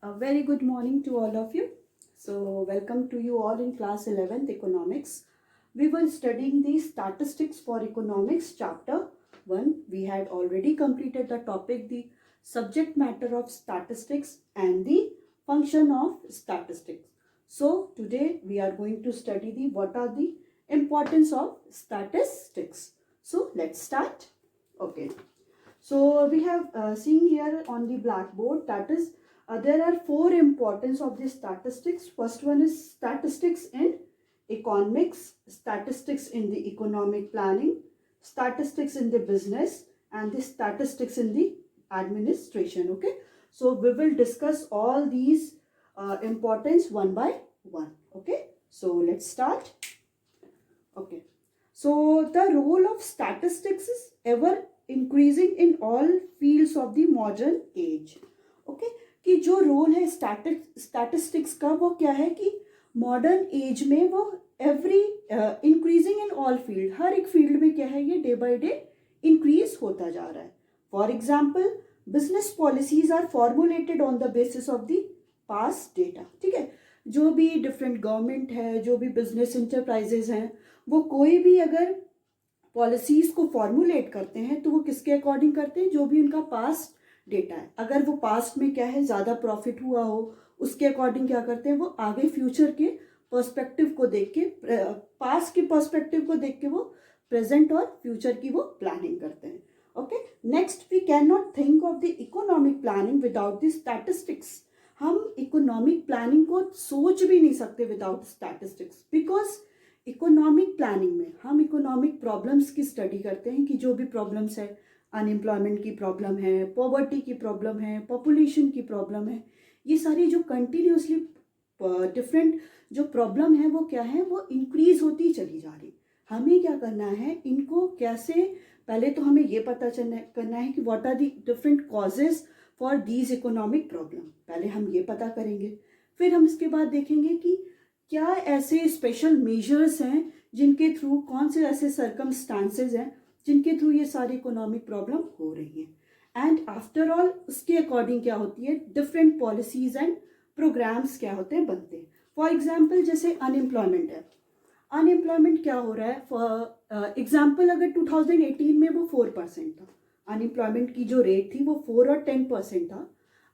A very good morning to all of you. So, welcome to you all in class 11th economics. We were studying the statistics for economics chapter 1. We had already completed the topic, the subject matter of statistics and the function of statistics. So, today we are going to study the what are the importance of statistics. So, let's start. Okay. So, we have seen here on the blackboard that is there are four importance of the statistics. First one is statistics in economics, statistics in the economic planning, statistics in the business, and the statistics in the administration. Okay, so we will discuss all these importance one by one. Okay, so let's start. Okay, so the role of statistics is ever increasing in all fields of the modern age. Okay, कि जो role है statistics का वो क्या है कि modern age में वो every increasing in all field, हर एक फील्ड में क्या है ये डे बाय डे इंक्रीज होता जा रहा है. For example business policies are formulated on the basis of the past data. ठीक है, जो भी डिफरेंट गवर्नमेंट है, जो भी बिजनेस इंटरप्राइजेज हैं, वो कोई भी अगर पॉलिसीज को फॉर्मुलेट करते हैं तो वो किसके अकॉर्डिंग करते हैं, जो भी उनका पास्ट डेटा है. अगर वो पास्ट में क्या है ज़्यादा प्रॉफिट हुआ हो उसके अकॉर्डिंग क्या करते हैं, वो आगे फ्यूचर के पर्सपेक्टिव को देख के, पास्ट के पर्सपेक्टिव को देख के वो प्रेजेंट और फ्यूचर की वो प्लानिंग करते हैं. Okay, next we can not think of the economic planning without the statistics. हम इकोनॉमिक प्लानिंग को सोच भी नहीं सकते without statistics, because economic planning में हम इकोनॉमिक प्रॉब्लम्स की स्टडी करते हैं कि जो भी प्रॉब्लम्स है, अनएम्प्लॉयमेंट की प्रॉब्लम है, पॉवर्टी की प्रॉब्लम है, पॉपुलेशन की प्रॉब्लम है, ये सारी जो कंटिन्यूसली डिफरेंट जो प्रॉब्लम है वो क्या है, वो इंक्रीज होती चली जा रही. हमें क्या करना है, इनको कैसे, पहले तो हमें ये पता करना है कि what are the different causes for these economic problem. पहले हम ये पता करेंगे, फिर हम इसके बाद देखेंगे कि क्या ऐसे स्पेशल मेजर्स हैं जिनके थ्रू, कौन से ऐसे सर्कमस्टांसेस हैं जिनके थ्रू ये सारी इकोनॉमिक प्रॉब्लम हो रही है. एंड आफ्टर ऑल उसके अकॉर्डिंग क्या होती है, डिफरेंट पॉलिसीज एंड प्रोग्राम्स क्या होते हैं, बनते हैं. फॉर एग्जाम्पल जैसे अनएम्प्लॉयमेंट है, अनएम्प्लॉयमेंट क्या हो रहा है, फॉर एग्जाम्पल अगर 2018 में वो 4% था, अनएम्प्लॉयमेंट की जो रेट थी वो 4 और 10% था.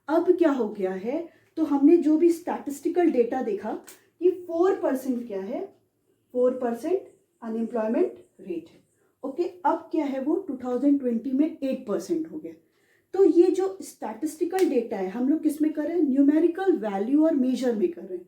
अब क्या हो गया है, तो हमने जो भी स्टैटिस्टिकल डेटा देखा कि 4% क्या है, 4% अनएम्प्लॉयमेंट रेट है. ओके, अब क्या है वो 2020 में 8% हो गया. तो ये जो स्टैटिस्टिकल डेटा है हम लोग किस में कर रहे हैं, न्यूमेरिकल वैल्यू और मेजर में कर रहे हैं.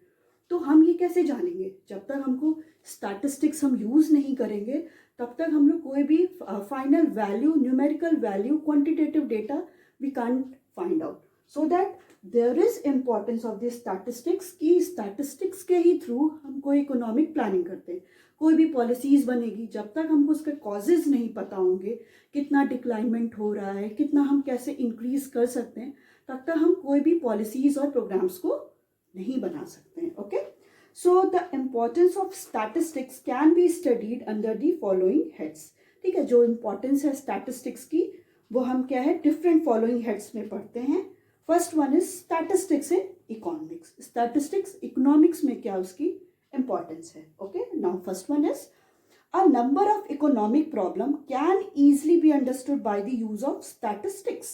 तो हम ये कैसे जानेंगे, जब तक हमको स्टैटिस्टिक्स हम यूज़ नहीं करेंगे तब तक हम लोग कोई भी final value, numerical value, quantitative data we can't find out. So that there is importance of the statistics की स्टैटिस्टिक्स के ही थ्रू हम कोई इकोनॉमिक प्लानिंग करते हैं. कोई भी पॉलिसीज बनेगी, जब तक हमको उसके कॉजेज नहीं पता होंगे, कितना डिक्लाइनमेंट हो रहा है, कितना हम कैसे इंक्रीज कर सकते हैं, तब तक हम कोई भी पॉलिसीज और प्रोग्राम्स को नहीं बना सकते हैं. Okay, so the importance of statistics can be studied under the following heads. ठीक है, जो इम्पॉर्टेंस है स्टैटिस्टिक्स की वो हम क्या है डिफरेंट फॉलोइंग हेड्स में पढ़ते हैं. First one is statistics in economics. Statistics economics में क्या उसकी इम्पॉर्टेंस है. Okay, now first one is a number of economic problem can easily be understood by the use of statistics.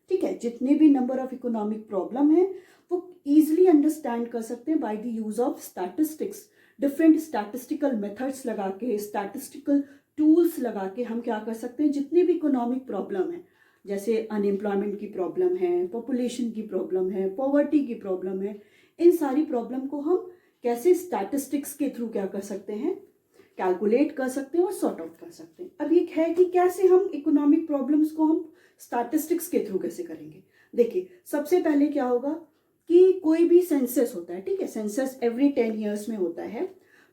ठीक है, जितने भी नंबर ऑफ इकोनॉमिक प्रॉब्लम है वो इजीली अंडरस्टैंड कर सकते हैं by the use of statistics. Different statistical methods लगा के, स्टैटिस्टिकल टूल्स लगा के हम क्या कर सकते हैं, जितनी भी इकोनॉमिक प्रॉब्लम है, जैसे अनएम्प्लॉयमेंट की प्रॉब्लम है, पॉपुलेशन की प्रॉब्लम है, पॉवर्टी की प्रॉब्लम है, इन सारी प्रॉब्लम को हम कैसे स्टैटिस्टिक्स के थ्रू क्या कर सकते हैं, कैलकुलेट कर सकते हैं और सॉर्ट आउट कर सकते हैं. अब ये है कि कैसे हम इकोनॉमिक प्रॉब्लम्स को हम स्टैटिस्टिक्स के थ्रू कैसे करेंगे. देखिए, सबसे पहले क्या होगा कि कोई भी सेंसस होता है, ठीक है, सेंसस एवरी 10 ईयर्स में होता है,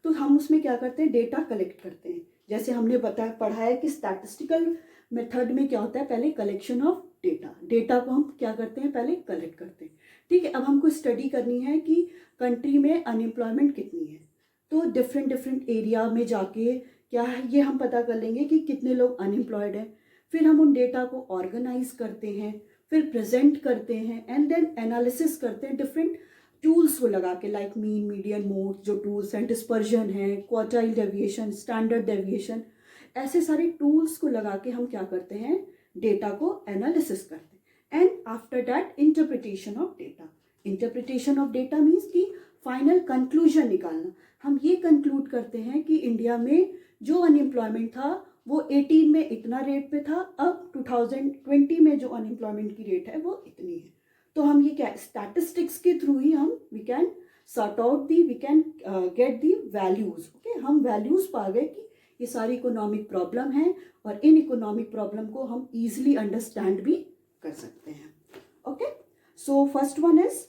तो हम उसमें क्या करते हैं, डेटा कलेक्ट करते हैं. जैसे हमने पढ़ा है कि स्टैटिस्टिकल मेथड में क्या होता है, पहले कलेक्शन ऑफ डेटा, डेटा को हम क्या करते हैं, पहले कलेक्ट करते हैं. ठीक है, अब हमको स्टडी करनी है कि कंट्री में अनएम्प्लॉयमेंट कितनी है, तो डिफरेंट एरिया में जाके क्या है ये हम पता कर लेंगे कि कितने लोग अनएम्प्लॉयड हैं. फिर हम उन डेटा को ऑर्गेनाइज करते हैं, फिर प्रेजेंट करते हैं एंड देन एनालिसिस करते हैं डिफरेंट टूल्स को लगा के, लाइक मीन, मीडियन, मोड जो टूल्स हैं, डिस्पर्जन है, क्वार्टाइल डेविएशन, स्टैंडर्ड डेविएशन, ऐसे सारे टूल्स को लगा के हम क्या करते हैं, डेटा को एनालिसिस करते हैं। And after that interpretation of data. Interpretation of data means कि फाइनल कंक्लूजन निकालना। हम ये कंक्लूड करते हैं कि इंडिया में जो अनएम्प्लॉयमेंट था वो 18 में इतना रेट पे था, अब 2020 में जो अनएम्प्लॉयमेंट की रेट है वो इतनी है। तो हम ये क्या, स्टैटिस्टिक्स के थ्रू ही हम we can sort out the, we can get the values. Okay, हम वैल्यूज पा गए कि ये सारी इकोनॉमिक प्रॉब्लम है और इन इकोनॉमिक प्रॉब्लम को हम इजीली अंडरस्टैंड भी कर सकते हैं। Okay, so first one is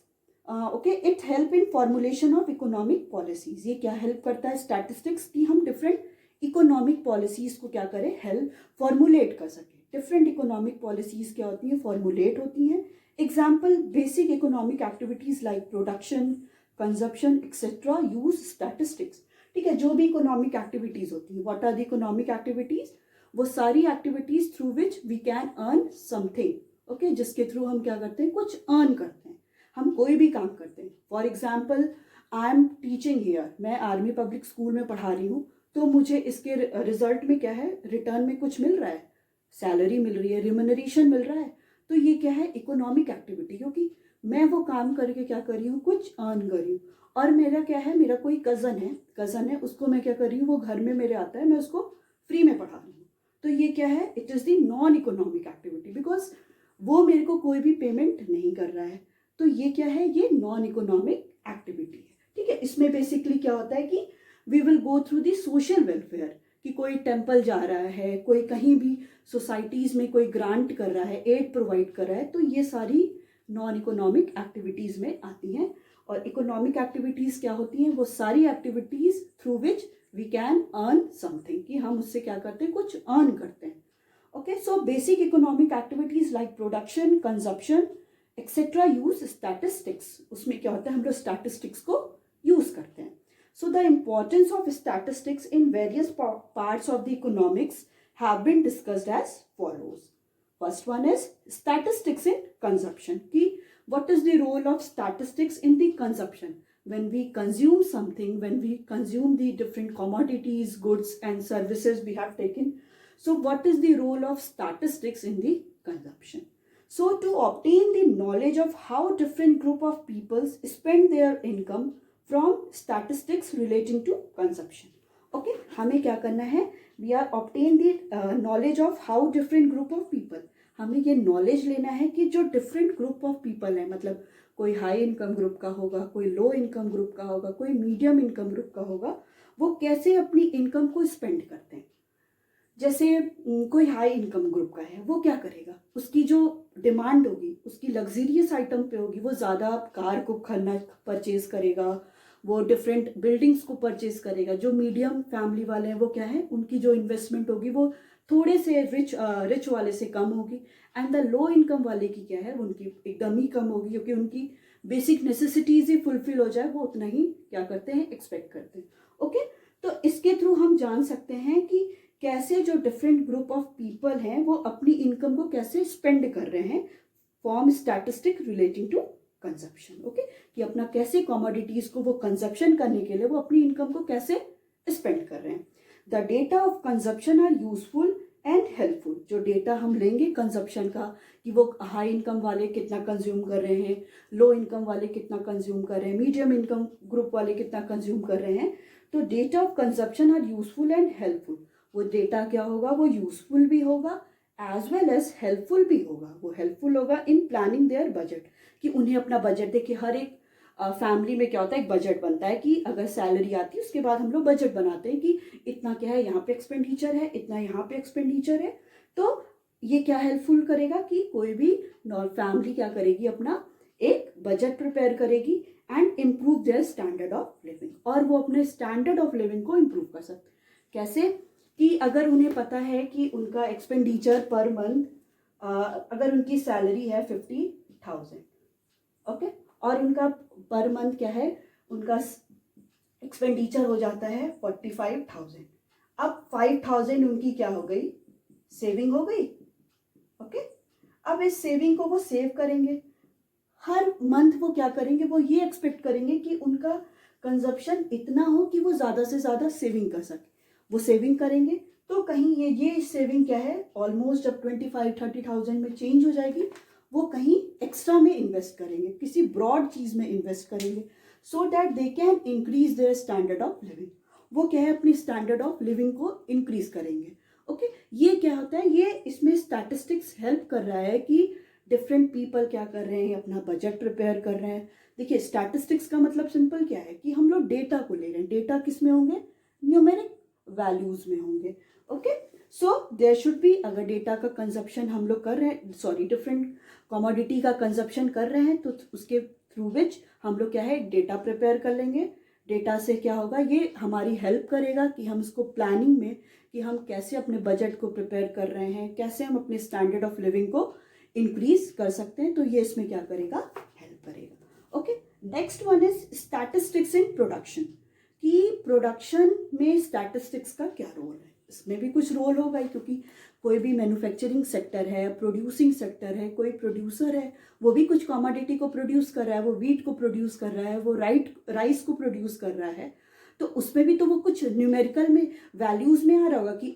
okay, it help in formulation of economic policies. ये क्या हेल्प करता है स्टैटिस्टिक्स की, हम डिफरेंट इकोनॉमिक पॉलिसीज को क्या करें, हेल्प फॉर्मुलेट कर सकें। डिफरेंट इकोनॉमिक पॉलिसीज क्या होती हैं, फॉर्मुलेट होती हैं। Example, basic economic activities like production, consumption etcetera use statistics. ठीक है, जो भी इकोनॉमिक एक्टिविटीज होती हैं, what are the economic activities, वो सारी activities through which we can earn something. Okay, जिसके थ्रू हम क्या करते हैं, कुछ अर्न करते हैं, हम कोई भी काम करते हैं। For example, I am teaching here, मैं आर्मी पब्लिक स्कूल में पढ़ा रही हूँ, तो मुझे इसके रिजल्ट में क्या है, रिटर्न में कुछ मिल रहा है, सैलरी मिल रही है, रिम्यूनरेशन मिल रहा है। तो ये क्या है, इकोनॉमिक एक्टिविटी, क्योंकि मैं वो काम करके क्या कर रही हूँ, कुछ अर्न कर रही हूँ। और मेरा क्या है, मेरा कोई कज़न है, उसको मैं क्या कर रही हूँ, वो घर में मेरे आता है, मैं उसको फ्री में पढ़ा रही हूँ। तो ये क्या है, it is the non economic activity, because वो मेरे को कोई भी पेमेंट नहीं कर रहा है। तो ये क्या है, ये नॉन इकोनॉमिक एक्टिविटी है। ठीक है, इसमें बेसिकली क्या होता है कि we will go through the social welfare, कि कोई टेम्पल जा रहा है, कोई कहीं भी सोसाइटीज़ में कोई ग्रांट कर रहा है, एड प्रोवाइड कर रहा है, तो ये सारी नॉन इकोनॉमिक एक्टिविटीज़ में आती हैं। और इकोनॉमिक एक्टिविटीज़ क्या होती हैं, वो सारी activities through which we can earn something, कि हम उससे क्या करते हैं, कुछ अर्न करते हैं। Okay, so basic economic activities like production, consumption etcetera use statistics. उसमें क्या होता है, हम लोग स्टैटिस्टिक्स को यूज़ करते हैं। So the importance of statistics in various parts of the economics have been discussed as follows. First one is statistics in consumption. Ki what is the role of statistics in the consumption? When we consume something, when we consume the different commodities, goods and services we have taken. So what is the role of statistics in the consumption? So to obtain the knowledge of how different group of peoples spend their income from statistics relating to consumption. Okay, हमें क्या करना है, we are obtain the knowledge of how different group of people. हमें ये knowledge लेना है कि जो different group of people है, मतलब कोई हाई इनकम ग्रुप का होगा, कोई लो इनकम ग्रुप का होगा, कोई मीडियम इनकम ग्रुप का होगा, वो कैसे अपनी इनकम को स्पेंड करते हैं। जैसे कोई हाई इनकम ग्रुप का है, वो क्या करेगा, उसकी जो डिमांड होगी उसकी लग्जरियस आइटम पे होगी, वो ज़्यादा कार को खरीदना परचेज करेगा, वो डिफरेंट बिल्डिंग्स को परचेज करेगा। जो मीडियम फैमिली वाले हैं वो क्या है, उनकी जो इन्वेस्टमेंट होगी वो थोड़े से रिच वाले से कम होगी। एंड द लो इनकम वाले की क्या है, उनकी एकदम ही कम होगी, क्योंकि उनकी बेसिक नेसेसिटीज ही फुलफिल हो जाए, वो उतना ही क्या करते हैं, एक्सपेक्ट करते हैं। ओके, तो इसके थ्रू हम जान सकते हैं कि कैसे जो डिफरेंट ग्रुप ऑफ पीपल हैं वो अपनी इनकम को कैसे स्पेंड कर रहे हैं, form statistic relating to consumption. Okay, कि अपना कैसे कमोडिटीज को वो कंजप्शन करने के लिए वो अपनी इनकम को कैसे स्पेंड कर रहे हैं। The data of consumption are useful and helpful. जो डेटा हम लेंगे कंजप्शन का, कि वो हाई इनकम वाले कितना कंज्यूम कर रहे हैं, लो इनकम वाले कितना कंज्यूम कर रहे हैं, मीडियम इनकम ग्रुप वाले कितना कंज्यूम कर रहे हैं, तो data of consumption are useful and helpful. वो डेटा क्या होगा, वो यूजफुल भी होगा एज वेल एज हेल्पफुल भी होगा। वो हेल्पफुल होगा इन प्लानिंग देयर बजट, कि उन्हें अपना बजट, देखिए हर एक फैमिली में क्या होता है, एक बजट बनता है कि अगर सैलरी आती है उसके बाद हम लोग बजट बनाते हैं कि इतना क्या है यहाँ पे एक्सपेंडिचर है, इतना यहाँ पे एक्सपेंडिचर है। तो ये क्या हेल्पफुल करेगा कि कोई भी फैमिली क्या करेगी, अपना एक बजट प्रिपेयर करेगी and improve their standard of living, और वो अपने स्टैंडर्ड ऑफ लिविंग को इम्प्रूव कर सकते। कैसे, कि अगर उन्हें पता है कि उनका एक्सपेंडिचर पर मंथ, अगर उनकी सैलरी है 50,000, ओके, और उनका पर मंथ क्या है, उनका एक्सपेंडिचर हो जाता है 45,000। अब 5,000 उनकी क्या हो गई, सेविंग हो गई। ओके, अब इस सेविंग को वो सेव करेंगे, हर मंथ वो क्या करेंगे, वो ये एक्सपेक्ट करेंगे कि उनका कंजप्शन इतना हो कि वो ज़्यादा से ज़्यादा सेविंग कर सके। वो सेविंग करेंगे तो कहीं ये सेविंग क्या है, ऑलमोस्ट जब 25-30,000 में चेंज हो जाएगी, वो कहीं एक्स्ट्रा में इन्वेस्ट करेंगे, किसी ब्रॉड चीज़ में इन्वेस्ट करेंगे, so that they can increase their standard of living. वो क्या है, अपनी स्टैंडर्ड ऑफ लिविंग को इंक्रीज करेंगे। ओके, ये क्या होता है, ये इसमें स्टैटिस्टिक्स हेल्प कर रहा है कि डिफरेंट पीपल क्या कर रहे हैं, अपना बजट प्रिपेयर कर रहे हैं। देखिए, स्टैटिस्टिक्स का मतलब सिंपल क्या है कि हम लोग डेटा को ले रहे हैं। डेटा किस में होंगे, न्यूमेरिक वैल्यूज में होंगे। Okay, so there should be, अगर डेटा का कंजप्शन हम लोग कर रहे हैं, सॉरी डिफरेंट कमोडिटी का कंजप्शन कर रहे हैं, तो उसके थ्रू विच हम लोग क्या है, डेटा प्रिपेयर कर लेंगे। डेटा से क्या होगा, ये हमारी हेल्प करेगा कि हम इसको प्लानिंग में, कि हम कैसे अपने बजट को प्रिपेयर कर रहे हैं, कैसे हम अपने स्टैंडर्ड ऑफ लिविंग को इंक्रीज कर सकते हैं। तो ये इसमें क्या करेगा, हेल्प करेगा। Okay, next one is statistics in production, कि प्रोडक्शन में स्टैटिस्टिक्स का क्या रोल है। इसमें भी कुछ रोल होगा, क्योंकि कोई भी मैन्युफैक्चरिंग सेक्टर है, प्रोड्यूसिंग सेक्टर है, कोई प्रोड्यूसर है, वो भी कुछ कमोडिटी को प्रोड्यूस कर रहा है, वो वीट को प्रोड्यूस कर रहा है, वो राइस को प्रोड्यूस कर रहा है, तो उसमें भी तो वो कुछ न्यूमेरिकल में वैल्यूज में आ रहा होगा कि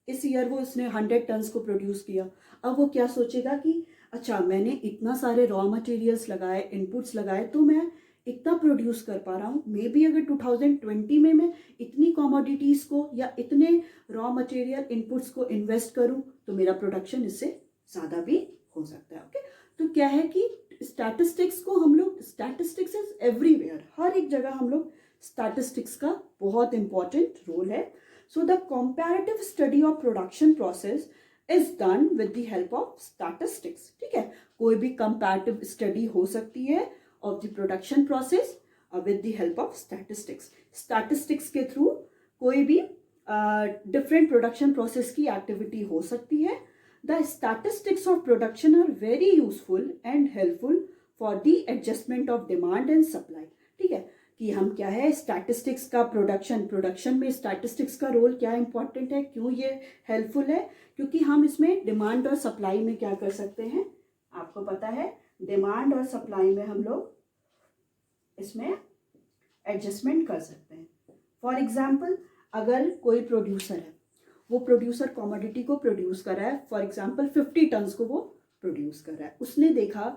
इस ईयर वो उसने 100 टन्स को प्रोड्यूस किया। अब वो क्या सोचेगा कि अच्छा, मैंने इतना सारे रॉ मटेरियल्स लगाए, इनपुट्स लगाए, तो मैं इतना प्रोड्यूस कर पा रहा हूँ। मे बी अगर 2020 में मैं इतनी कमोडिटीज़ को या इतने रॉ मटेरियल इनपुट्स को इन्वेस्ट करूँ, तो मेरा प्रोडक्शन इससे ज़्यादा भी हो सकता है। ओके, तो क्या है कि स्टैटिस्टिक्स को हम लोग, स्टैटिस्टिक्स इज एवरीवेयर, हर एक जगह हम लोग स्टैटिस्टिक्स का बहुत इंपॉर्टेंट रोल है। So the comparative study of production process is done with the help of statistics. ठीक है, कोई भी कंपैरेटिव स्टडी हो सकती है of the production process with the help of statistics. Statistics के थ्रू कोई भी डिफरेंट प्रोडक्शन प्रोसेस की एक्टिविटी हो सकती है। The statistics of production are very useful and helpful for the adjustment of demand and supply. ठीक है, कि हम क्या है, स्टैटिस्टिक्स का प्रोडक्शन में स्टैटिस्टिक्स का रोल क्या इंपॉर्टेंट है, क्यों ये हेल्पफुल है, क्योंकि हम इसमें डिमांड और सप्लाई में क्या कर सकते हैं, आपको पता है, डिमांड और सप्लाई में हम लोग इसमें एडजस्टमेंट कर सकते हैं। फॉर एग्जाम्पल, अगर कोई प्रोड्यूसर है, वो प्रोड्यूसर कमोडिटी को प्रोड्यूस कर रहा है, फॉर एग्जाम्पल 50 टन्स को वो प्रोड्यूस कर रहा है, उसने देखा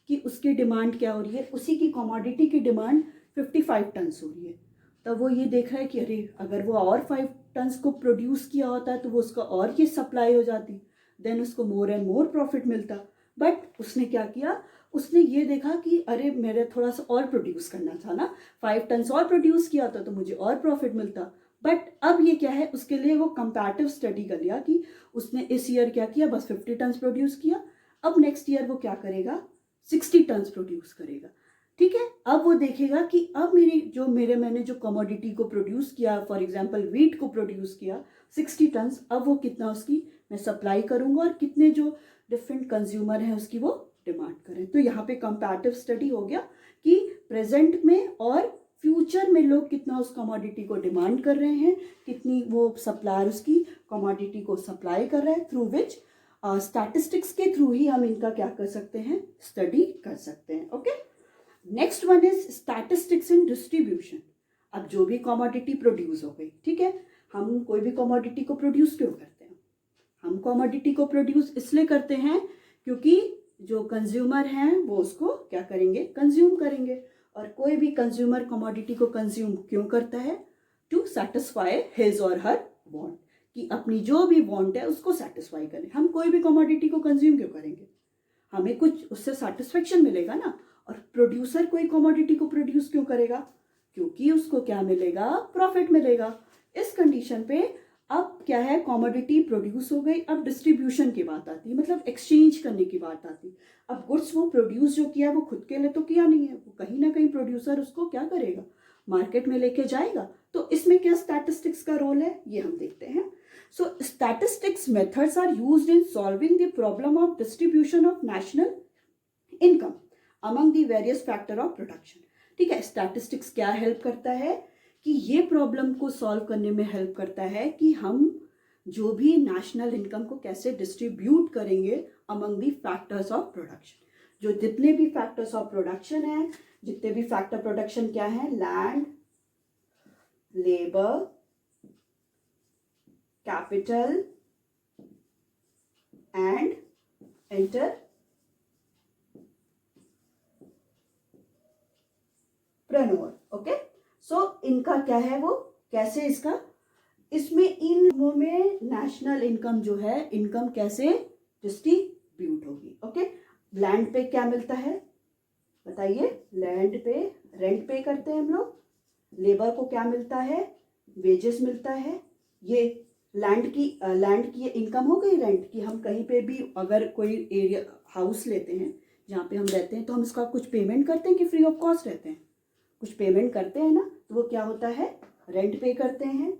कि उसकी डिमांड क्या हो रही है, उसी की कमोडिटी की डिमांड 55 टन्स हो रही है, तब वो ये देख रहा है कि अरे, अगर वो और 5 टन्स को प्रोड्यूस किया होता है तो वो उसका और ये सप्लाई हो जाती, देन उसको मोर एंड मोर प्रॉफिट मिलता। बट उसने क्या किया, उसने ये देखा कि अरे, मेरे थोड़ा सा और प्रोड्यूस करना था ना, 5 टन्स और प्रोड्यूस किया था तो मुझे और प्रॉफिट मिलता। बट अब ये क्या है, उसके लिए वो कंपैरेटिव स्टडी कर लिया कि उसने इस ईयर क्या किया, बस 50 टन्स प्रोड्यूस किया, अब नेक्स्ट ईयर वो क्या करेगा, 60 टन्स प्रोड्यूस करेगा। ठीक है, अब वो देखेगा कि अब मैंने जो कमोडिटी को प्रोड्यूस किया, फॉर एग्जांपल वीट को प्रोड्यूस किया 60 टन्स, अब वो कितना उसकी मैं सप्लाई करूंगा और कितने जो डिफरेंट कंज्यूमर हैं उसकी वो डिमांड करें। तो यहाँ पे कंपैरेटिव स्टडी हो गया कि प्रेजेंट में और फ्यूचर में लोग कितना उस कमोडिटी को डिमांड कर रहे हैं, कितनी वो सप्लायर उसकी कमोडिटी को सप्लाई कर रहे हैं, थ्रू विच स्टैटिस्टिक्स के थ्रू ही हम इनका क्या कर सकते हैं, स्टडी कर सकते हैं। Okay, next one is statistics in distribution. अब जो भी कमोडिटी प्रोड्यूस हो गई, ठीक है, हम कोई भी कमोडिटी को प्रोड्यूस क्यों करते हैं, हम कमोडिटी को प्रोड्यूस इसलिए करते हैं क्योंकि जो कंज्यूमर हैं वो उसको क्या करेंगे, कंज्यूम करेंगे। और कोई भी कंज्यूमर कमोडिटी को कंज्यूम क्यों करता है, टू सेटिस्फाई हिज और हर वांट, कि अपनी जो भी वांट है उसको सेटिस्फाई करें। हम कोई भी कमोडिटी को कंज्यूम क्यों करेंगे, हमें कुछ उससे सेटिस्फेक्शन मिलेगा ना। और प्रोड्यूसर कोई कमोडिटी को प्रोड्यूस क्यों करेगा, क्योंकि उसको क्या मिलेगा, प्रॉफिट मिलेगा। इस कंडीशन पे अब क्या है, कमोडिटी प्रोड्यूस हो गई, अब डिस्ट्रीब्यूशन की बात आती है, मतलब एक्सचेंज करने की बात आती है। अब गुड्स वो प्रोड्यूस जो किया वो खुद के लिए तो किया नहीं है, वो कहीं ना कहीं प्रोड्यूसर उसको क्या करेगा, मार्केट में लेके जाएगा। तो इसमें क्या स्टैटिस्टिक्स का रोल है, ये हम देखते हैं। So statistics methods are used in solving the problem of distribution of national income among the various factor of production. ठीक है, स्टैटिस्टिक्स क्या हेल्प करता है कि ये प्रॉब्लम को सॉल्व करने में हेल्प करता है कि हम जो भी नेशनल इनकम को कैसे डिस्ट्रीब्यूट करेंगे among the factors of production. जो जितने भी फैक्टर्स ऑफ प्रोडक्शन है, जितने भी फैक्टर प्रोडक्शन क्या है, land, labour, capital and entrepreneur. Okay, so इनका क्या है, वो कैसे इसका, इसमें इन में नेशनल इनकम जो है, इनकम कैसे डिस्ट्रीब्यूट होगी। ओके, लैंड पे क्या मिलता है बताइए, लैंड पे रेंट पे करते हैं हम लोग। लेबर को क्या मिलता है, वेजेस मिलता है। ये लैंड की ये इनकम हो गई रेंट की। हम कहीं पे भी अगर कोई एरिया हाउस लेते हैं जहाँ पे हम रहते हैं, तो हम इसका कुछ पेमेंट करते हैं कि फ्री ऑफ कॉस्ट रहते हैं, कुछ पेमेंट करते हैं ना, तो वो क्या होता है, रेंट पे करते हैं।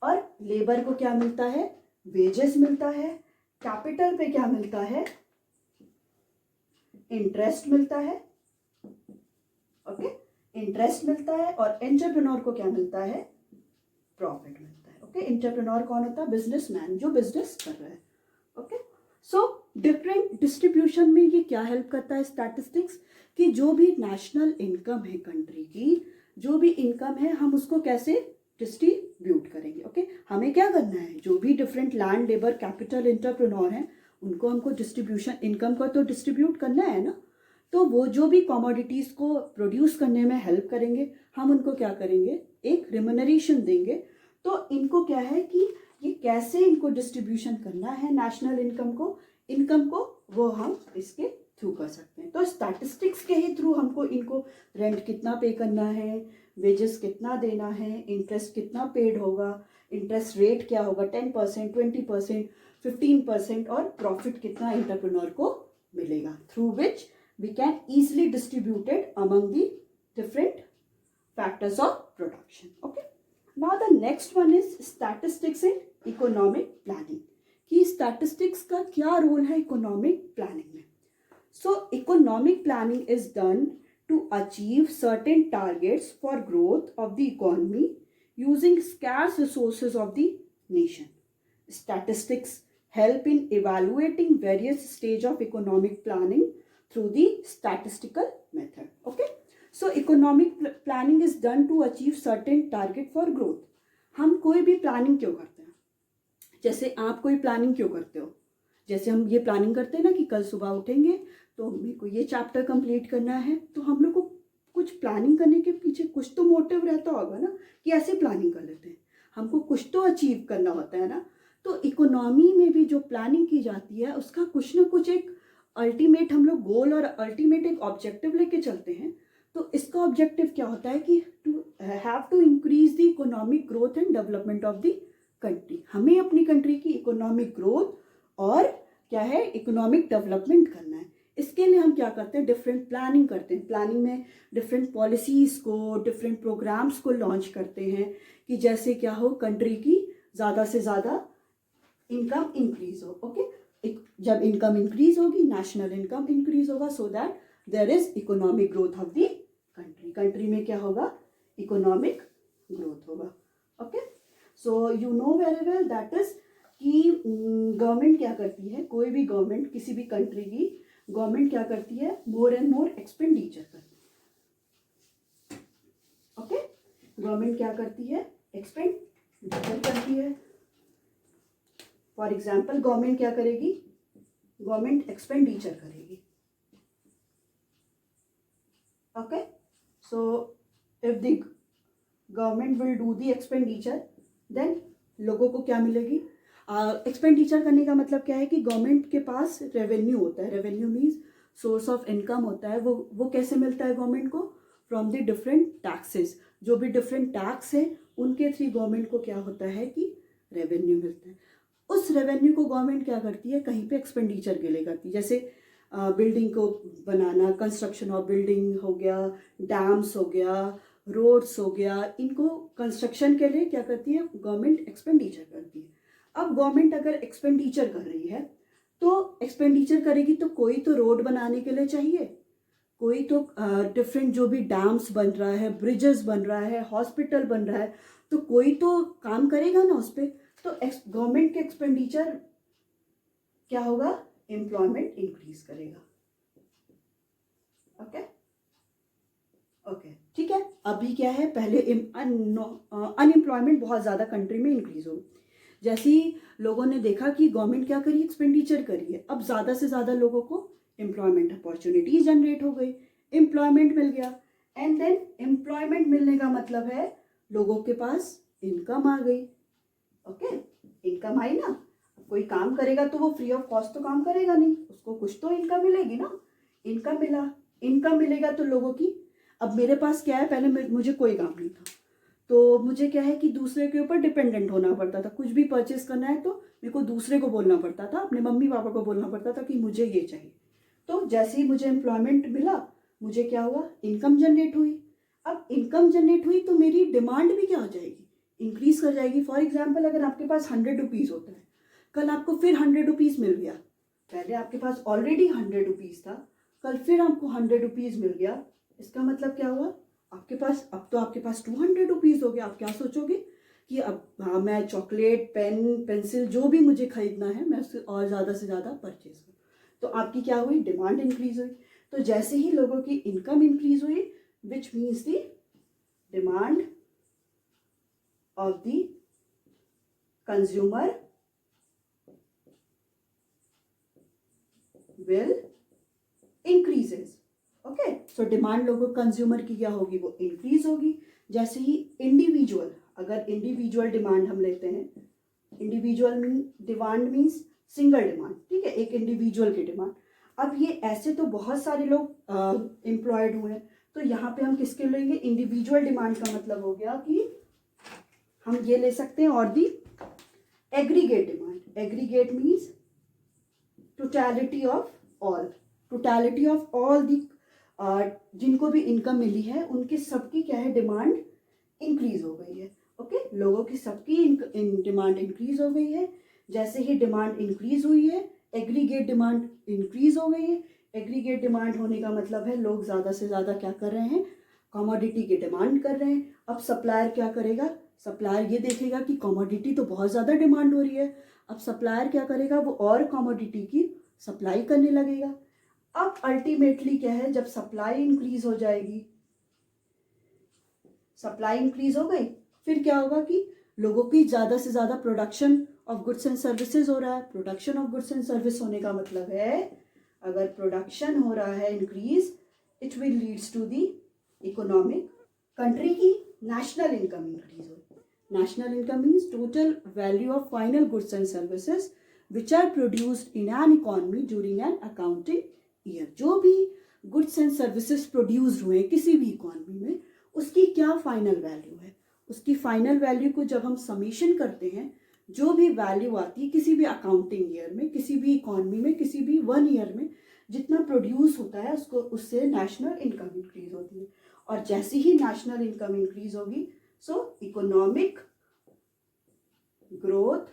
और लेबर को क्या मिलता है, वेजेस मिलता है। कैपिटल पे क्या मिलता है, इंटरेस्ट मिलता है। ओके, इंटरेस्ट मिलता है। और एंटरप्रेन्योर को क्या मिलता है, प्रॉफिट मिलता है। ओके, एंटरप्रेन्योर कौन होता है, बिजनेसमैन, जो बिजनेस कर रहा है। ओके, सो डिफरेंट डिस्ट्रीब्यूशन में ये क्या हेल्प करता है स्टैटिस्टिक्स, कि जो भी नेशनल इनकम है कंट्री की, जो भी इनकम है, हम उसको कैसे डिस्ट्रीब्यूट करेंगे। ओके, हमें क्या करना है, जो भी different land, labour, capital, entrepreneur हैं, उनको हमको डिस्ट्रीब्यूशन इनकम को तो डिस्ट्रीब्यूट करना है ना। तो वो जो भी कमोडिटीज़ को प्रोड्यूस करने में हेल्प करेंगे, हम उनको क्या करेंगे, एक रिम्यूनरेशन देंगे। तो इनको क्या है कि ये कैसे इनको डिस्ट्रीब्यूशन करना है नेशनल इनकम को वो हम इसके थ्रू कर सकते हैं। तो स्टैटिस्टिक्स के ही थ्रू हमको इनको रेंट कितना पे करना है, वेजेस कितना देना है, इंटरेस्ट कितना पेड होगा, इंटरेस्ट रेट क्या होगा, 10%, 20%, 15%, और प्रॉफिट कितना एंटरप्रेन्योर को मिलेगा, through which we can easily distribute it among the different factors of production. Okay, now the next one is statistics in economic planning, कि statistics का क्या रोल है economic planning में। So economic planning is done to achieve certain targets for growth of the economy using scarce resources of the nation. Statistics help in evaluating various stages of economic planning through the statistical method. Okay, so economic planning is done to achieve certain target for growth. हम कोई भी planning क्यों करते हैं, जैसे आप कोई planning क्यों करते हो, जैसे हम ये प्लानिंग करते हैं ना कि कल सुबह उठेंगे तो मेरे को ये चैप्टर कंप्लीट करना है, तो हम लोग को कुछ प्लानिंग करने के पीछे कुछ तो मोटिव रहता होगा ना, कि ऐसे प्लानिंग कर लेते हैं, हमको कुछ तो अचीव करना होता है ना। तो इकोनॉमी में भी जो प्लानिंग की जाती है, उसका कुछ ना कुछ एक अल्टीमेट हम लोग गोल और अल्टीमेट एक ऑब्जेक्टिव लेके चलते हैं। तो इसका ऑब्जेक्टिव क्या होता है कि to increase the economic growth and development of the country. हमें अपनी कंट्री की इकोनॉमिक ग्रोथ और क्या है, इकोनॉमिक डेवलपमेंट करना है। इसके लिए हम क्या करते हैं, डिफरेंट प्लानिंग करते हैं। प्लानिंग में डिफरेंट पॉलिसीज़ को, डिफरेंट प्रोग्राम्स को लॉन्च करते हैं, कि जैसे क्या हो, कंट्री की ज़्यादा से ज़्यादा इनकम इंक्रीज हो। ओके, जब इनकम इंक्रीज होगी, नेशनल इनकम इंक्रीज होगा, so that there is economic growth of the country. Country में क्या होगा, इकोनॉमिक ग्रोथ होगा। Okay, so you know very well that is कि गवर्नमेंट क्या करती है, कोई भी गवर्नमेंट, किसी भी कंट्री की गवर्नमेंट क्या करती है, मोर एंड मोर एक्सपेंडिचर करती है। ओके, गवर्नमेंट क्या करती है, एक्सपेंडिचर करती है। फॉर एग्जाम्पल, गवर्नमेंट क्या करेगी, गवर्नमेंट एक्सपेंडिचर करेगी। Okay, so if the government will do the expenditure, then लोगों को क्या मिलेगी, एक्सपेंडिचर करने का मतलब क्या है कि गवर्नमेंट के पास रेवेन्यू होता है। Revenue means source of income होता है। वो कैसे मिलता है गवर्नमेंट को, फ्रॉम द डिफरेंट टैक्सेस। जो भी डिफरेंट टैक्स है, उनके थ्रू गवर्नमेंट को क्या होता है कि रेवेन्यू मिलता है। उस रेवेन्यू को गवर्नमेंट क्या करती है, कहीं पे एक्सपेंडिचर के लिए करती है। जैसे बिल्डिंग को बनाना, कंस्ट्रक्शन ऑफ बिल्डिंग हो गया, डैम्स हो गया, रोड्स हो गया, इनको कंस्ट्रक्शन के लिए क्या करती है, गवर्नमेंट एक्सपेंडिचर करती है। अब गवर्नमेंट अगर एक्सपेंडिचर कर रही है, तो एक्सपेंडिचर करेगी तो कोई तो रोड बनाने के लिए चाहिए, कोई तो डिफरेंट जो भी डैम्स बन रहा है, ब्रिजेस बन रहा है, हॉस्पिटल बन रहा है, तो कोई तो काम करेगा ना उस पर। तो गवर्नमेंट के एक्सपेंडिचर क्या होगा, एम्प्लॉयमेंट इंक्रीज करेगा। ओके ओके ठीक है। अभी क्या है, पहले अनएम्प्लॉयमेंट बहुत ज़्यादा कंट्री में इंक्रीज हो, जैसे ही लोगों ने देखा कि गवर्नमेंट क्या करी, एक्सपेंडिचर करी है, अब ज़्यादा से ज़्यादा लोगों को एम्प्लॉयमेंट अपॉर्चुनिटीज जनरेट हो गई, एम्प्लॉयमेंट मिल गया। एंड देन एम्प्लॉयमेंट मिलने का मतलब है लोगों के पास इनकम आ गई। ओके इनकम आई ना, कोई काम करेगा तो वो फ्री ऑफ कॉस्ट तो काम करेगा नहीं, उसको कुछ तो इनकम मिलेगी ना। इनकम मिला, इनकम मिलेगा तो लोगों की, अब मेरे पास क्या है, पहले मुझे कोई काम नहीं था, तो मुझे क्या है कि दूसरे के ऊपर डिपेंडेंट होना पड़ता था। कुछ भी परचेस करना है तो मेरे को दूसरे को बोलना पड़ता था, अपने मम्मी पापा को बोलना पड़ता था कि मुझे ये चाहिए। तो जैसे ही मुझे एम्प्लॉयमेंट मिला, मुझे क्या हुआ, इनकम जनरेट हुई। अब इनकम जनरेट हुई तो मेरी डिमांड भी क्या हो जाएगी, इंक्रीज कर जाएगी। फॉर एग्जाम्पल, अगर आपके पास 100 रुपीज़ होता है, कल आपको फिर 100 रुपीज़ मिल गया, पहले आपके पास ऑलरेडी 100 रुपीज़ था, कल फिर आपको 100 रुपीज़ मिल गया, इसका मतलब क्या हुआ, आपके पास अब तो आपके पास 200 रुपीज़ हो गया। आप क्या सोचोगे कि अब हाँ, मैं चॉकलेट, पेन, पेंसिल जो भी मुझे खरीदना है, मैं उससे और ज़्यादा से ज़्यादा परचेज करूँ। तो आपकी क्या हुई, डिमांड इंक्रीज हुई। तो जैसे ही लोगों की इनकम इंक्रीज हुई, which means the demand of the consumer will increases। Okay, so demand लोगों कंज्यूमर की क्या होगी, वो इंक्रीज होगी। जैसे ही इंडिविजुअल, अगर इंडिविजुअल डिमांड हम लेते हैं, individual demand means single demand, ठीक है, एक इंडिविजुअल की डिमांड। अब ये ऐसे तो बहुत सारे लोग एम्प्लॉयड हुए हैं, तो यहाँ पे हम किसके लेंगे, इंडिविजुअल डिमांड का मतलब हो गया कि हम ये ले सकते हैं, और the aggregate demand. Aggregate means totality of all, totality of all the, जिनको भी इनकम मिली है उनकी सबकी क्या है, डिमांड इंक्रीज हो गई है। ओके, लोगों की सबकी डिमांड इंक्रीज हो गई है। जैसे ही डिमांड इंक्रीज हुई है, एग्रीगेट डिमांड इंक्रीज हो गई है। एग्रीगेट डिमांड होने का मतलब है लोग ज़्यादा से ज़्यादा क्या कर रहे हैं, कमोडिटी की डिमांड कर रहे हैं। अब सप्लायर क्या करेगा, सप्लायर ये देखेगा कि कमोडिटी तो बहुत ज़्यादा डिमांड हो रही है, अब सप्लायर क्या करेगा, वो और कमोडिटी की सप्लाई करने लगेगा। अब अल्टीमेटली क्या है, जब सप्लाई इंक्रीज हो जाएगी, सप्लाई इंक्रीज हो गई, फिर क्या होगा कि लोगों की ज़्यादा से ज़्यादा production of goods and services हो रहा है। Production of goods and service होने का मतलब है, अगर प्रोडक्शन हो रहा है increase, it will leads to the economic, country की नेशनल इनकम इंक्रीज हो। National income means total value of final goods and services which are produced in an economy during an accounting year. जो भी goods and services produced हुए किसी भी economy में, उसकी क्या फाइनल वैल्यू है, उसकी फाइनल वैल्यू को जब हम समीशन करते हैं, जो भी वैल्यू आती है किसी भी अकाउंटिंग ईयर में, किसी भी इकोनॉमी में, किसी भी 1 ईयर में जितना प्रोड्यूस होता है, उसको उससे नेशनल इनकम इंक्रीज होती है। और जैसे ही नेशनल इनकम इंक्रीज होगी, सो economic growth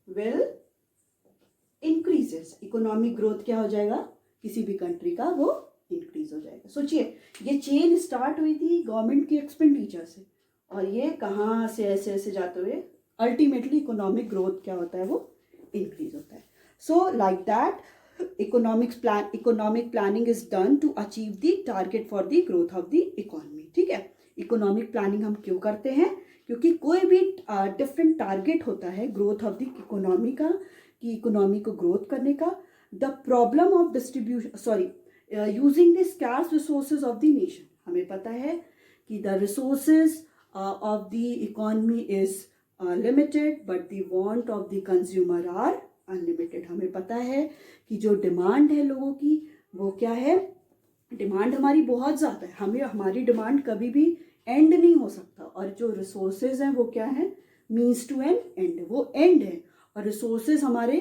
will increases. Economic growth क्या हो जाएगा, किसी भी कंट्री का वो इंक्रीज हो जाएगा। सोचिए, ये चेन स्टार्ट हुई थी गवर्नमेंट के एक्सपेंडिचर से, और ये कहाँ से ऐसे ऐसे जाते हुए अल्टीमेटली इकोनॉमिक ग्रोथ क्या होता है, वो इंक्रीज होता है। So like that economic planning is done to achieve the target for the growth of the economy. ठीक है, इकोनॉमिक प्लानिंग हम क्यों करते हैं, क्योंकि कोई भी डिफरेंट टारगेट होता है ग्रोथ ऑफ द इकोनॉमी का, कि इकोनॉमी को ग्रोथ करने का। The problem of distribution using the scarce resources of the nation. हमें पता है कि the resources of the economy is limited, but the want of the consumer are unlimited. हमें पता है कि जो डिमांड है लोगों की, वो क्या है, डिमांड हमारी बहुत ज़्यादा है, हमें हमारी डिमांड कभी भी एंड नहीं हो सकता। और जो रिसोर्सेज हैं वो क्या है, मीन्स टू एन एंड, वो एंड है। और रिसोर्सेज हमारे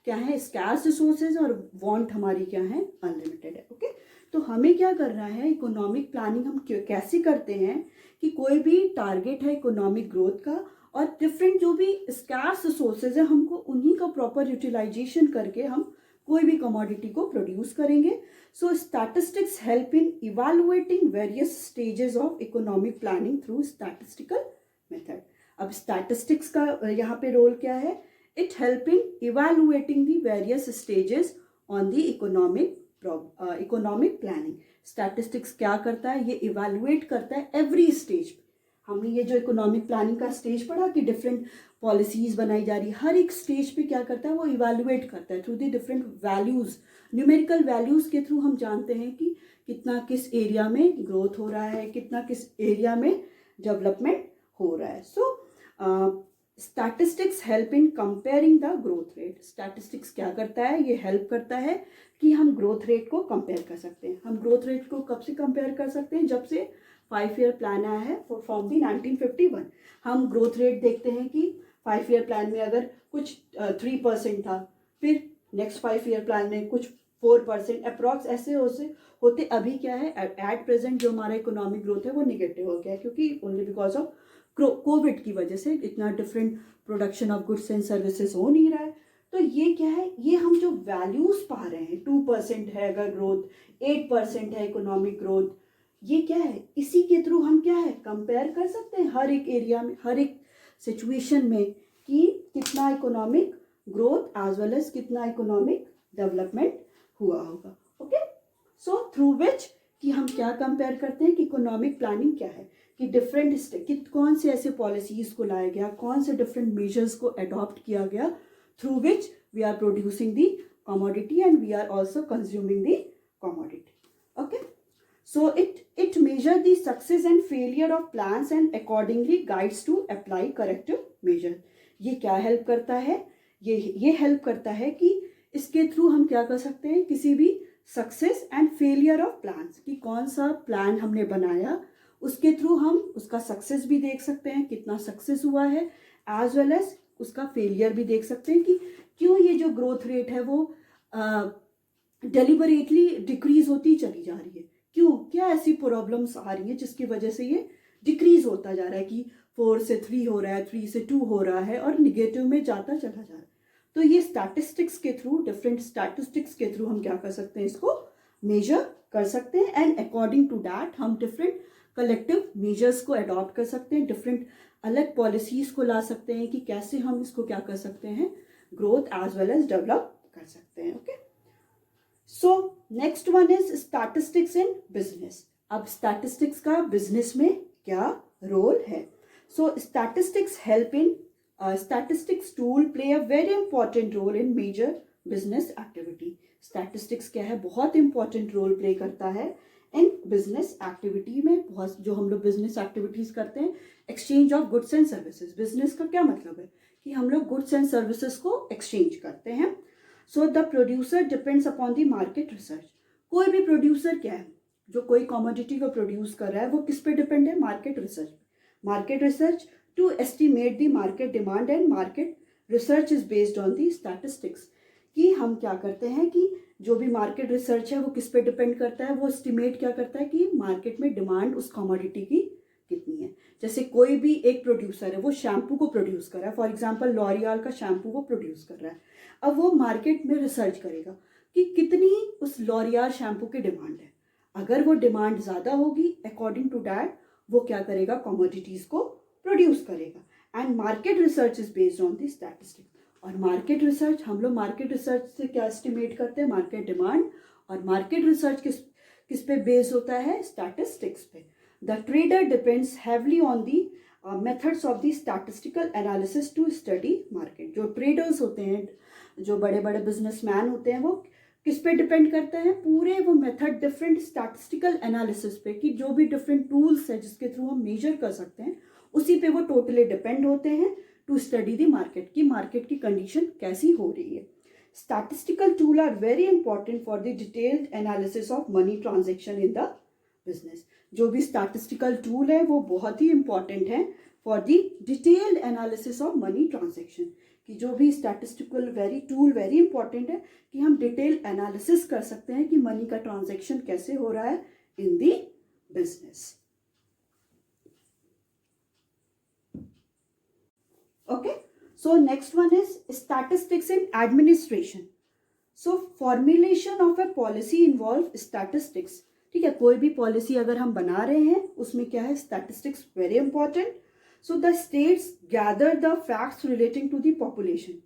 क्या है, स्कार्स रिसोर्सेज, और वांट हमारी क्या है, अनलिमिटेड है। ओके, तो हमें क्या करना है, इकोनॉमिक प्लानिंग हम कैसे करते हैं कि कोई भी टारगेट है इकोनॉमिक ग्रोथ का, और डिफरेंट जो भी स्कार्स रिसोर्सेज है, हमको उन्हीं का प्रॉपर यूटिलाइजेशन करके हम कोई भी कमोडिटी को प्रोड्यूस करेंगे। So statistics help in evaluating various stages of economic planning through statistical method. अब स्टैटिस्टिक्स का यहाँ पे रोल क्या है, It help in evaluating the various stages on the economic planning. Statistics क्या करता है, ये evaluate करता है every stage. हमने ये जो इकोनॉमिक प्लानिंग का स्टेज पढ़ा कि डिफरेंट पॉलिसीज बनाई जा रही है, हर एक स्टेज पे क्या करता है, वो इवेलुएट करता है through the different values, numerical values के थ्रू हम जानते हैं कि कितना किस एरिया में ग्रोथ हो रहा है, कितना किस एरिया में डेवलपमेंट हो रहा है. So statistics help in comparing the growth rate. Statistics क्या करता है, ये हेल्प करता है कि हम ग्रोथ रेट को कंपेयर कर सकते हैं. हम ग्रोथ रेट को कब से कंपेयर कर सकते हैं, जब से 5 ईयर प्लान आया है फ्रॉम दी 1951. हम ग्रोथ रेट देखते हैं कि 5 ईयर प्लान में अगर कुछ 3% था, फिर नेक्स्ट 5 ईयर प्लान में कुछ 4% अप्रॉक्स ऐसे होते. अभी क्या है, एट प्रेजेंट जो हमारा इकोनॉमिक ग्रोथ है वो निगेटिव हो गया है, क्योंकि ओनली बिकॉज ऑफ कोविड की वजह से इतना different production of goods and services हो नहीं रहा है. तो ये क्या है, ये हम जो वैल्यूज पा रहे हैं, 2% है अगर ग्रोथ, 8% है इकोनॉमिक ग्रोथ, ये क्या है, इसी के थ्रू हम क्या है कंपेयर कर सकते हैं हर एक एरिया में, हर एक सिचुएशन में कि कितना economic growth as well as कितना इकोनॉमिक डेवलपमेंट हुआ होगा. ओके, सो थ्रू विच कि हम क्या कंपेयर करते हैं कि इकोनॉमिक प्लानिंग क्या है, कि डिफरेंट कौन से ऐसे पॉलिसीज को लाया गया, कौन से डिफरेंट मेजर्स को अडॉप्ट किया गया through which we are producing the commodity and we are also consuming the commodity. Okay, so it measure the success and failure of plans and accordingly guides to apply corrective measure. ये क्या help करता है, ये help करता है कि इसके through हम क्या कर सकते हैं, किसी भी success and failure of plans, कि कौन सा प्लान हमने बनाया उसके थ्रू हम उसका सक्सेस भी देख सकते हैं, कितना सक्सेस हुआ है, एज वेल एज उसका फेलियर भी देख सकते हैं कि क्यों ये जो ग्रोथ रेट है वो डेलिबरेटली डिक्रीज होती चली जा रही है, क्यों, क्या ऐसी प्रॉब्लम्स आ रही हैं जिसकी वजह से ये डिक्रीज होता जा रहा है, कि 4 से 3 हो रहा है, 3 से 2 हो रहा है और निगेटिव में जाता चला जा रहा है. तो ये स्टैटिस्टिक्स के थ्रू, डिफरेंट स्टैटिस्टिक्स के थ्रू हम क्या कर सकते हैं, इसको मेजर कर सकते हैं एंड अकॉर्डिंग टू दैट हम डिफरेंट कलेक्टिव मेजर्स को अडॉप्ट कर सकते हैं, डिफरेंट अलग पॉलिसीज को ला सकते हैं कि कैसे हम इसको क्या कर सकते हैं, growth as well as develop कर सकते हैं. Okay, so next one is statistics in business. अब स्टैटिस्टिक्स का बिजनेस में क्या रोल है. So statistics help in statistics tool play a very important role in major business activity. Statistics क्या है, बहुत इंपॉर्टेंट रोल प्ले करता है इन बिजनेस एक्टिविटी में. बहुत जो हम लोग बिजनेस एक्टिविटीज करते हैं, exchange of goods and services. Business का क्या मतलब है कि हम लोग गुड्स एंड सर्विसेज को एक्सचेंज करते हैं. So the producer depends upon the market research. कोई भी प्रोड्यूसर क्या है, जो कोई कमोडिटी को प्रोड्यूस कर रहा है, वो किस पे डिपेंड है, market research. Market research to estimate the market demand and market research is based on the statistics. कि हम क्या करते हैं कि जो भी मार्केट रिसर्च है वो किस पे डिपेंड करता है, वो एस्टिमेट क्या करता है कि मार्केट में डिमांड उस कमोडिटी की कितनी है. जैसे कोई भी एक प्रोड्यूसर है, वो शैम्पू को प्रोड्यूस कर रहा है, फॉर एग्जांपल लॉरियल का शैम्पू वो प्रोड्यूस कर रहा है. अब वो मार्केट में रिसर्च करेगा कि कितनी उस लॉरियल शैम्पू की डिमांड है. अगर वो डिमांड ज़्यादा होगी, अकॉर्डिंग टू दैट वो क्या करेगा, कमोडिटीज़ को प्रोड्यूस करेगा. And market research is based on the statistics. और मार्केट रिसर्च, हम लोग मार्केट रिसर्च से क्या एस्टिमेट करते हैं, मार्केट डिमांड. और मार्केट रिसर्च किस पे बेस्ड होता है, स्टैटिस्टिक्स पे. The trader depends heavily on the methods of the statistical analysis to study market. जो ट्रेडर्स होते हैं, जो बड़े बड़े बिजनेसमैन होते हैं, वो किस पे डिपेंड करते हैं, पूरे वो मेथड डिफरेंट स्टैटिस्टिकल एनालिसिस पे, कि जो भी डिफरेंट टूल्स है जिसके थ्रू हम मेजर कर सकते हैं, उसी पे वो टोटली डिपेंड होते हैं टू स्टडी द मार्केट, की मार्केट की कंडीशन कैसी हो रही है. Statistical tool are very important for the detailed analysis of money transaction in the business. जो भी स्टैटिस्टिकल टूल है वो बहुत ही इंपॉर्टेंट है for the detailed analysis of money transaction. कि जो भी स्टैटिस्टिकल वेरी इंपॉर्टेंट है कि हम डिटेल एनालिसिस कर सकते हैं कि मनी का ट्रांजैक्शन कैसे हो रहा है in the business. Okay, so next one is statistics in administration. So formulation of a policy involve statistics. ठीक है, कोई भी पॉलिसी अगर हम बना रहे हैं उसमें क्या है, statistics very important. So the states gather the facts relating to the population.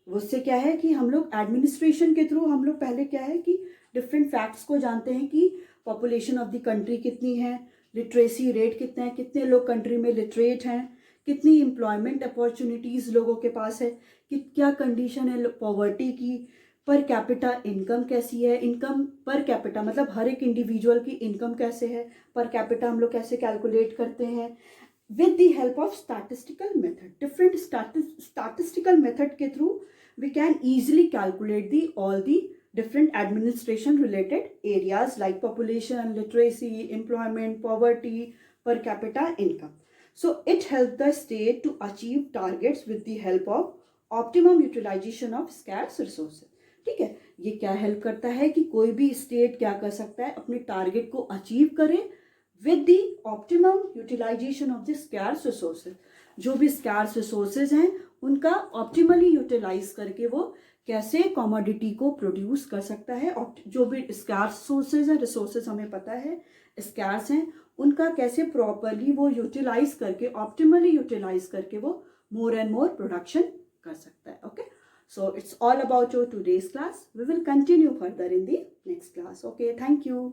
उससे क्या है कि हम लोग एडमिनिस्ट्रेशन के थ्रू हम लोग पहले क्या है कि डिफरेंट फैक्ट्स को जानते हैं कि पॉपुलेशन ऑफ द कंट्री कितनी है, लिटरेसी रेट कितना है, कितने लोग कंट्री में लिटरेट हैं, कितनी एम्प्लॉयमेंट अपॉर्चुनिटीज़ लोगों के पास है, कि क्या कंडीशन है पॉवर्टी की, पर कैपिटा इनकम कैसी है, इनकम पर कैपिटा मतलब हर एक इंडिविजुअल की इनकम कैसे है, पर कैपिटा हम लोग कैसे कैलकुलेट करते हैं, with the help of statistical method. Different statistical method के through we can easily calculate the all the different administration related areas like population, literacy, employment, poverty, per capita income. So it helps the state to achieve targets with the help of optimum utilization of scarce resources. ठीक है, ये क्या help करता है कि कोई भी state क्या कर सकता है, अपने टारगेट को अचीव करे with the optimum utilization of the scarce resources. जो भी scarce resources हैं उनका optimally utilize करके वो कैसे commodity को produce कर सकता है, जो भी scarce resources हैं, resources हमें पता है scarce हैं, उनका कैसे properly वो utilize करके optimally utilize करके वो more and more production कर सकता है. Okay, so it's all about your today's class. We will continue further in the next class. Okay, thank you.